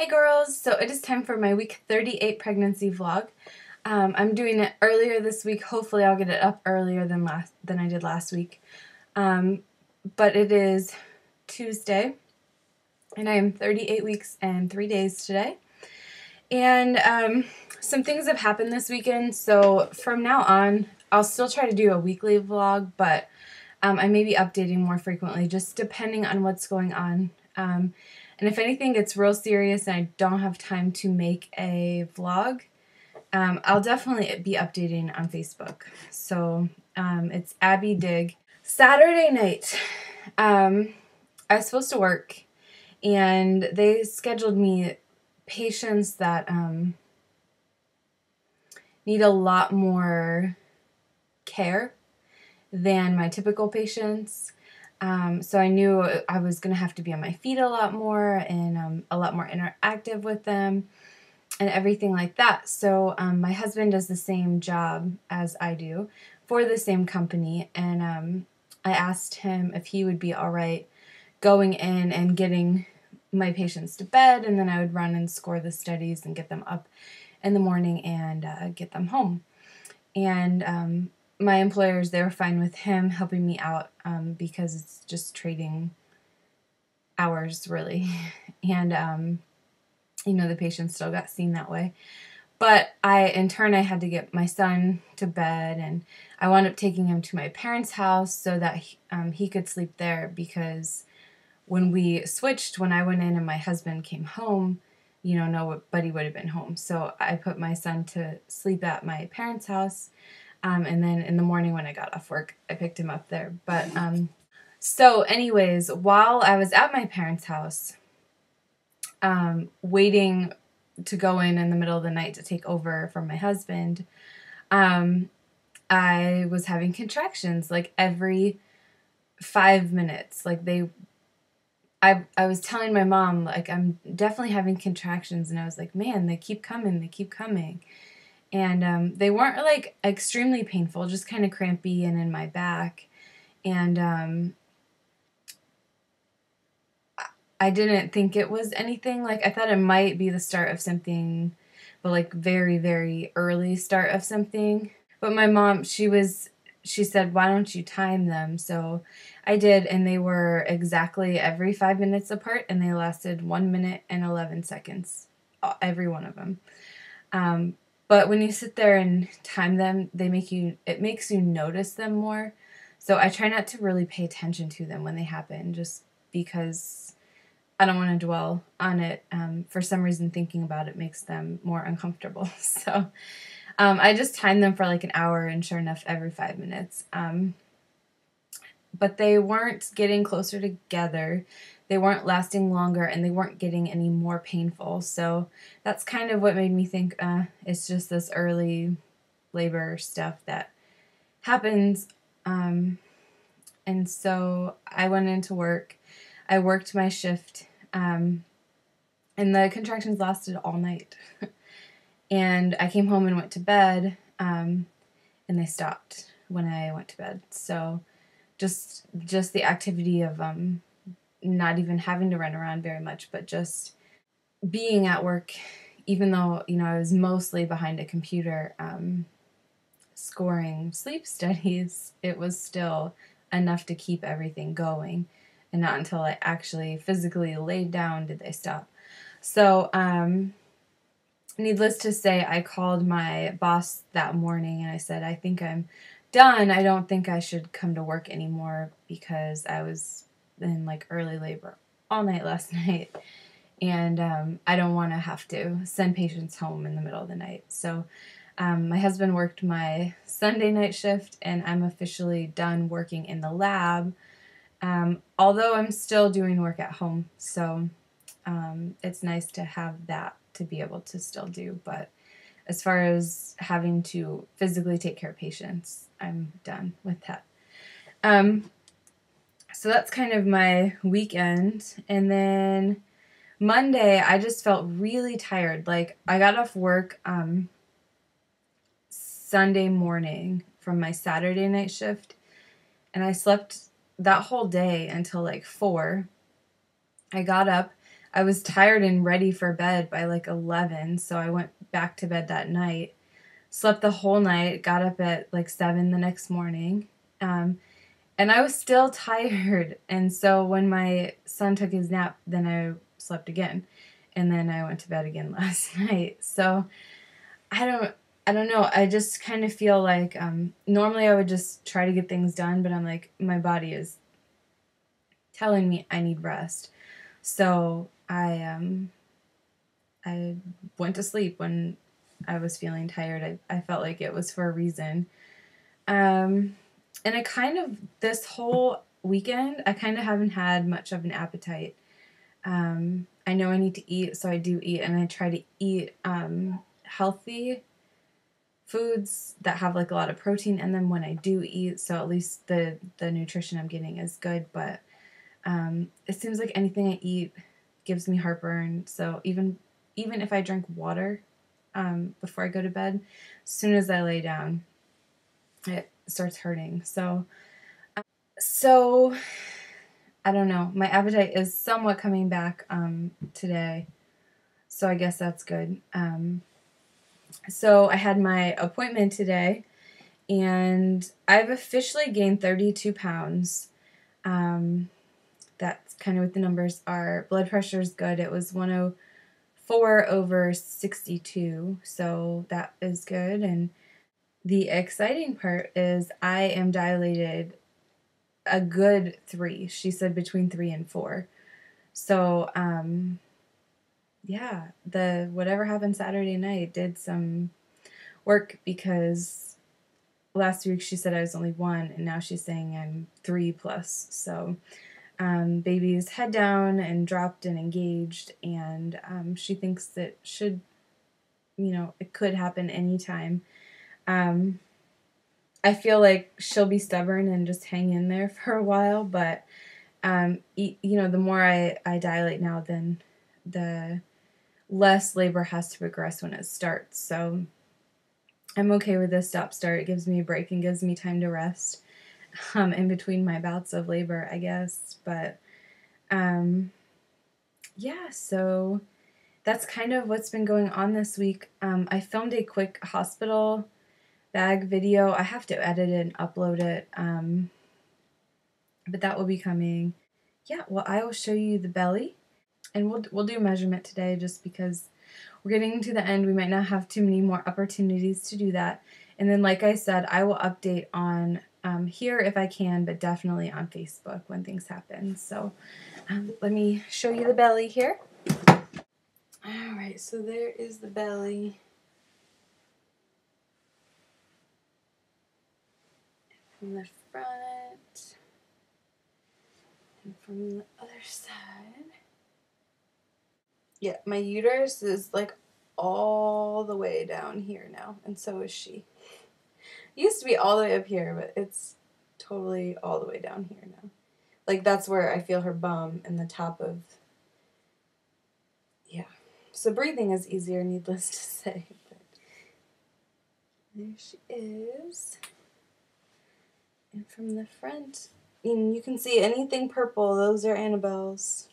Hey girls, so it is time for my week 38 pregnancy vlog. I'm doing it earlier this week. Hopefully I'll get it up earlier than I did last week. But it is Tuesday and I am 38 weeks and 3 days today. And some things have happened this weekend, so from now on I'll still try to do a weekly vlog, but I may be updating more frequently just depending on what's going on. And if anything gets real serious and I don't have time to make a vlog, I'll definitely be updating on Facebook. So it's Abby Dig. Saturday night, I was supposed to work, and they scheduled me patients that need a lot more care than my typical patients. So I knew I was going to have to be on my feet a lot more and a lot more interactive with them and everything like that. So my husband does the same job as I do for the same company, and I asked him if he would be all right going in and getting my patients to bed, and then I would run and score the studies and get them up in the morning and get them home. And my employers, they were fine with him helping me out because it's just trading hours, really. And the patients still got seen that way. But in turn, I had to get my son to bed, and I wound up taking him to my parents' house so that he could sleep there, because when we switched, when I went in and my husband came home, nobody would have been home. So I put my son to sleep at my parents' house. And then in the morning when I got off work, I picked him up there. But so anyways, while I was at my parents' house, waiting to go in the middle of the night to take over from my husband, I was having contractions like every 5 minutes. I was telling my mom, like, I'm definitely having contractions, and I was like, man, they keep coming. And they weren't like extremely painful, just kind of crampy and in my back. And I didn't think it was anything. Like, I thought it might be the start of something, but like very, very early start of something. But my mom, she said, why don't you time them? So I did, and they were exactly every 5 minutes apart, and they lasted 1 minute and 11 seconds, every one of them. But when you sit there and time them, it makes you notice them more. So I try not to really pay attention to them when they happen, just because I don't want to dwell on it. For some reason, thinking about it makes them more uncomfortable. So I just timed them for like an hour, and sure enough, every 5 minutes. But they weren't getting closer together. They weren't lasting longer, and they weren't getting any more painful. So that's kind of what made me think it's just this early labor stuff that happens. And so I went into work. I worked my shift, and the contractions lasted all night. And I came home and went to bed, and they stopped when I went to bed. So just the activity of not even having to run around very much, but just being at work, even though, I was mostly behind a computer scoring sleep studies, it was still enough to keep everything going. And not until I actually physically laid down did they stop. So needless to say, I called my boss that morning and I said, I think I'm done. I don't think I should come to work anymore, because I was in like early labor all night last night, and I don't want to have to send patients home in the middle of the night. So my husband worked my Sunday night shift, and I'm officially done working in the lab, although I'm still doing work at home. So it's nice to have that to be able to still do. But as far as having to physically take care of patients, I'm done with that. So that's kind of my weekend. And then Monday, I just felt really tired. Like, I got off work Sunday morning from my Saturday night shift, and I slept that whole day until like 4. I got up, I was tired and ready for bed by like 11, so I went back to bed that night. Slept the whole night, got up at like 7 the next morning. And I was still tired. And so when my son took his nap, then I slept again. And then I went to bed again last night. So I don't know. I just kind of feel like normally I would just try to get things done, but I'm like, my body is telling me I need rest. So I went to sleep when I was feeling tired. I felt like it was for a reason. And I kind of, this whole weekend, I kind of haven't had much of an appetite. I know I need to eat, so I do eat, and I try to eat healthy foods that have like a lot of protein in them when I do eat, so at least the nutrition I'm getting is good. But it seems like anything I eat gives me heartburn. So even if I drink water before I go to bed, as soon as I lay down, it starts hurting. So I don't know. My appetite is somewhat coming back today, so I guess that's good. So I had my appointment today, and I've officially gained 32 pounds. That's kind of what the numbers are. Blood pressure is good. It was 104/62, so that is good. And the exciting part is I am dilated a good 3. She said between 3 and 4. So, yeah, the whatever happened Saturday night did some work, because last week she said I was only 1, and now she's saying I'm 3 plus. So, baby's head down and dropped and engaged, and she thinks that it could happen anytime. I feel like she'll be stubborn and just hang in there for a while, but the more I dilate now, then the less labor has to progress when it starts. So I'm okay with this stop-start. It gives me a break and gives me time to rest in between my bouts of labor, I guess. But yeah, so that's kind of what's been going on this week. I filmed a quick hospital bag video. I have to edit it and upload it, but that will be coming. Yeah, well, I will show you the belly, and we'll do a measurement today just because we're getting to the end. We might not have too many more opportunities to do that. And then, like I said, I will update on here if I can, but definitely on Facebook when things happen. So let me show you the belly here. All right, so there is the belly. From the front and from the other side. Yeah, my uterus is like all the way down here now, and so is she. It used to be all the way up here, but it's totally all the way down here now. Like, that's where I feel her bum and the top of, yeah. So breathing is easier, needless to say. But there she is. And from the front, and you can see anything purple, those are Annabelle's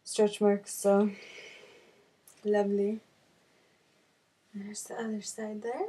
stretch marks, so lovely. There's the other side there.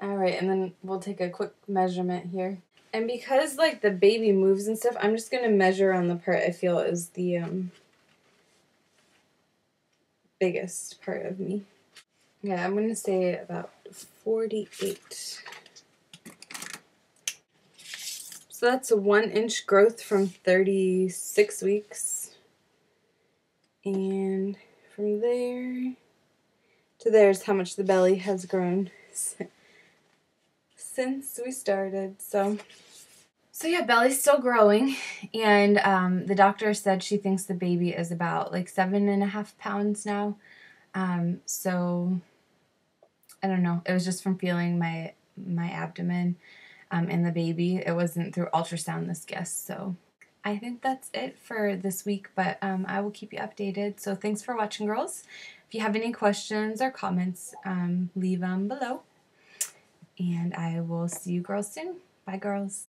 All right, and then we'll take a quick measurement here. And because like the baby moves and stuff, I'm just gonna measure on the part I feel is the biggest part of me. Yeah, I'm gonna say about 48. So that's a 1-inch growth from 36 weeks. And from there to there's how much the belly has grown since we started. So yeah, belly's still growing, and the doctor said she thinks the baby is about like 7.5 pounds now. So I don't know. It was just from feeling my abdomen and the baby. It wasn't through ultrasound, this guess. So I think that's it for this week, but I will keep you updated. So thanks for watching, girls. If you have any questions or comments, leave them below. And I will see you girls soon. Bye, girls.